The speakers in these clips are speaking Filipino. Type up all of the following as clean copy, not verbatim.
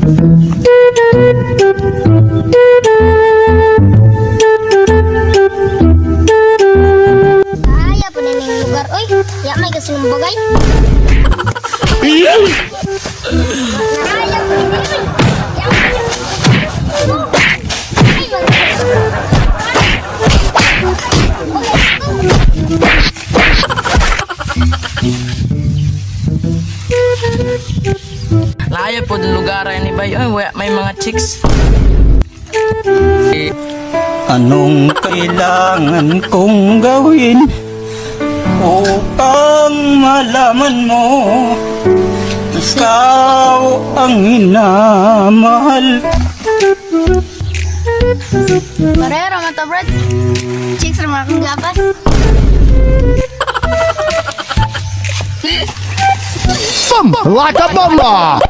Bahaya po na yung lugar. Oy, ya may kasi ng bagay. Bahaya po na yung layo po ng lugar ni bay. Ay, may mga chicks. Anong kailangan kong gawin upang malaman mo ikaw ang hinamahal? Barero mata brad. Chicks ramah kang gapas. Like a bomber!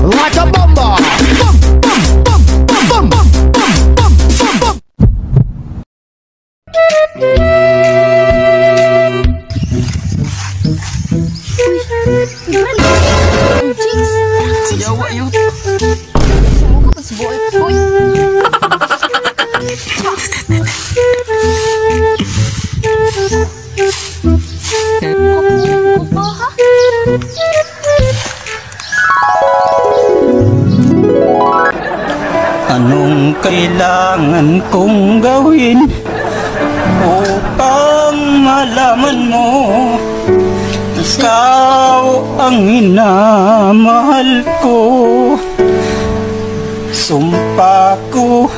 Like a bomber! Chicks. Yawa yun. Suka pa si boy. Boy. Kupo ha? Anong kailangan kong gawin upang malaman mo ikaw ang hinamahal ko? Sumpa ko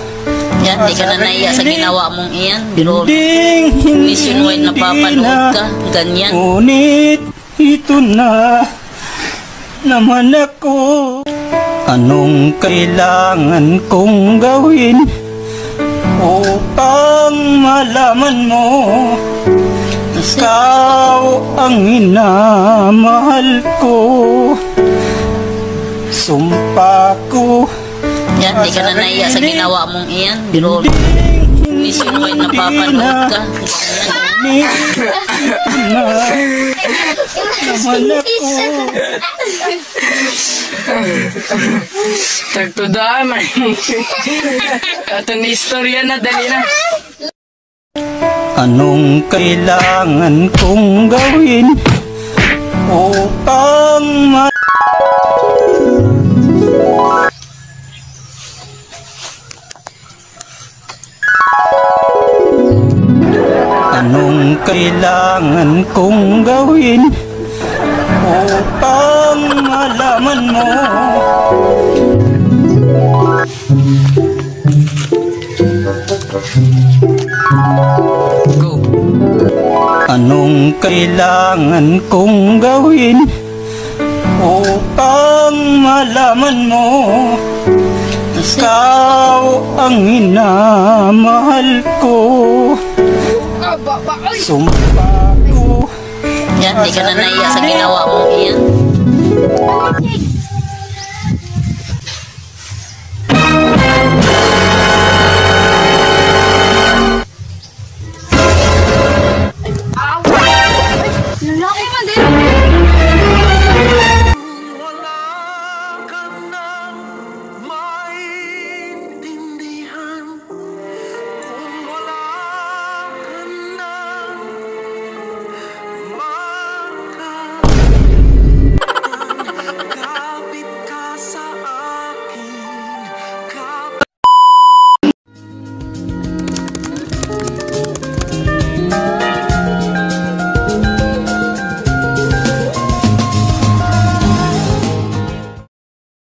Yan, di ka na naiya sa ginawa mong iyan. Pero hindi nationwide na papanood ka. Ganyan. Ngunit ito na naman ako. Anong kailangan kong gawin upang malaman mo ikaw ang hinamahal ko? Sumpa ko. Yan, di ka na naiya sa ginawa mong iyan. Pero nationwide na papanood ka. Ngunit ito na naman ako. Tagtuda man. Atong istorya na dali na. Anong kailangan kong gawin upang Anong kailangan kong gawin upang malaman mo Go. Anong kailangan kong gawin upang malaman mo ikaw ang hinamahal ko? Sumpa ko. Yan, di ka na naiya sa ginawa mong iyan.